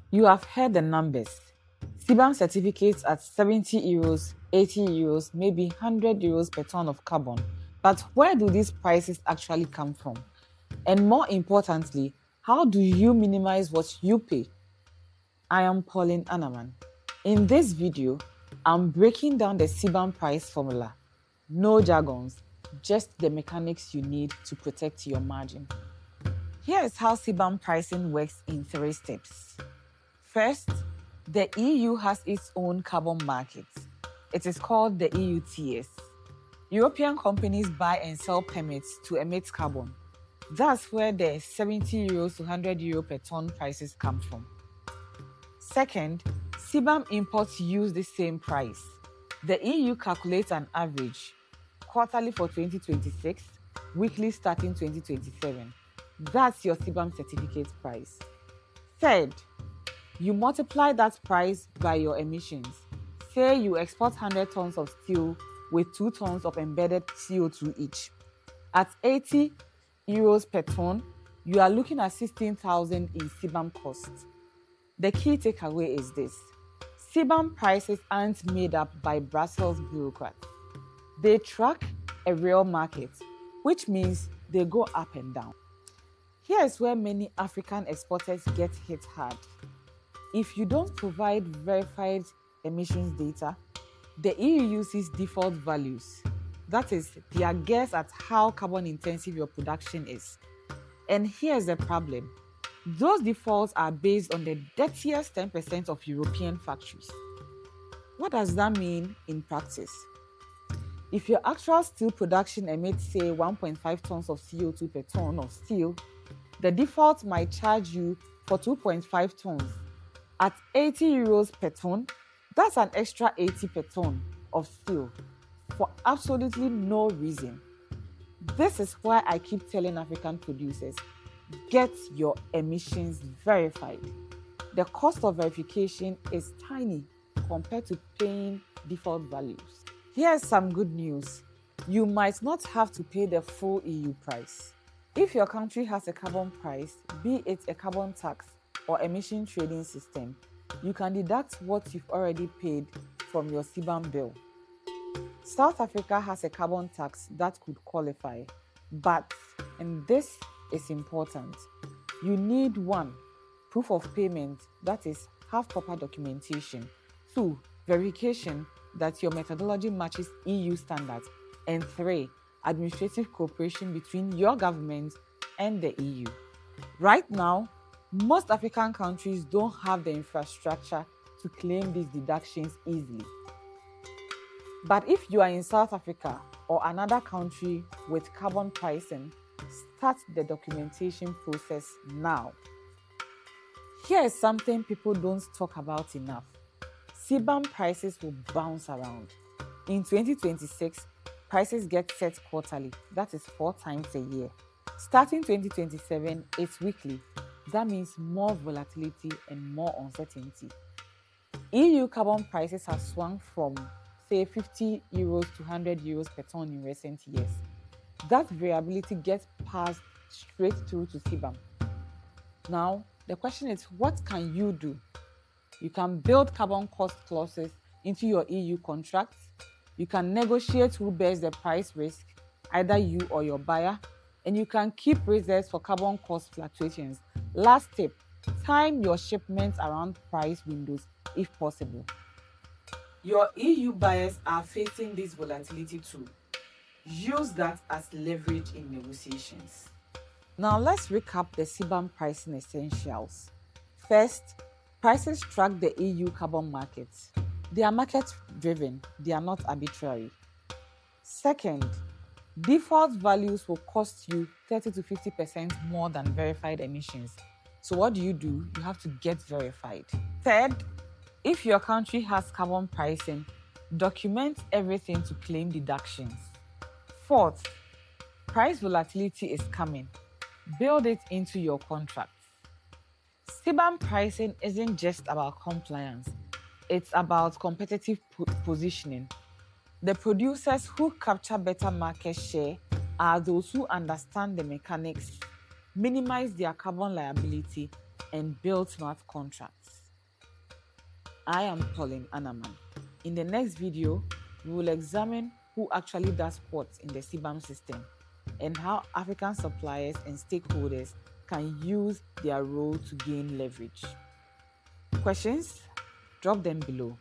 You have heard the numbers. CBAM certificates at €70, €80, maybe €100 per ton of carbon. But where do these prices actually come from? And more importantly, how do you minimize what you pay? I am Pauline Anaman. In this video, I'm breaking down the CBAM price formula. No jargons, just the mechanics you need to protect your margin. Here is how CBAM pricing works in 3 steps. First, the EU has its own carbon market. It is called the EU ETS. European companies buy and sell permits to emit carbon. That's where the €70 to €100 per ton prices come from. Second, CBAM imports use the same price. The EU calculates an average, quarterly for 2026, weekly starting 2027. That's your CBAM certificate price. Third, you multiply that price by your emissions. Say you export 100 tons of steel with 2 tons of embedded CO2 each. At €80 per ton, you are looking at 16,000 in CBAM costs. The key takeaway is this: CBAM prices aren't made up by Brussels bureaucrats. They track a real market, which means they go up and down. Here is where many African exporters get hit hard. If you don't provide verified emissions data, the EU uses default values. That is, their guess at how carbon intensive your production is. And here's the problem. Those defaults are based on the dirtiest 10% of European factories. What does that mean in practice? If your actual steel production emits, say, 1.5 tons of CO2 per ton of steel, the default might charge you for 2.5 tons. At €80 per ton, that's an extra 80 per ton of steel for absolutely no reason. This is why I keep telling African producers, get your emissions verified. The cost of verification is tiny compared to paying default values. Here's some good news. You might not have to pay the full EU price. If your country has a carbon price, be it a carbon tax or emission trading system, you can deduct what you've already paid from your CBAM bill. South Africa has a carbon tax that could qualify, but, and this is important, you need 1, proof of payment, that is, have proper documentation. 2, verification that your methodology matches EU standards. And 3, administrative cooperation between your government and the EU. Right now, most African countries don't have the infrastructure to claim these deductions easily. But if you are in South Africa or another country with carbon pricing, start the documentation process now. Here is something people don't talk about enough. CBAM prices will bounce around. In 2026, prices get set quarterly, that is 4 times a year. Starting 2027, it's weekly. That means more volatility and more uncertainty. EU carbon prices have swung from, say, €50 to €100 per ton in recent years. That variability gets passed straight through to CBAM. Now, the question is, what can you do? You can build carbon cost clauses into your EU contracts. You can negotiate who bears the price risk, either you or your buyer, and you can keep reserves for carbon cost fluctuations. Last tip, time your shipments around price windows if possible. Your EU buyers are facing this volatility too. Use that as leverage in negotiations. Now let's recap the CBAM pricing essentials. First, prices track the EU carbon market. They are market-driven, they are not arbitrary. Second, default values will cost you 30 to 50% more than verified emissions. So what do? You have to get verified. Third, if your country has carbon pricing, document everything to claim deductions. Fourth, price volatility is coming. Build it into your contracts. CBAM pricing isn't just about compliance, it's about competitive positioning. The producers who capture better market share are those who understand the mechanics, minimize their carbon liability, and build smart contracts. I am Pauline Anaman. In the next video, we will examine who actually does what in the CBAM system and how African suppliers and stakeholders can use their role to gain leverage. Questions? Drop them below.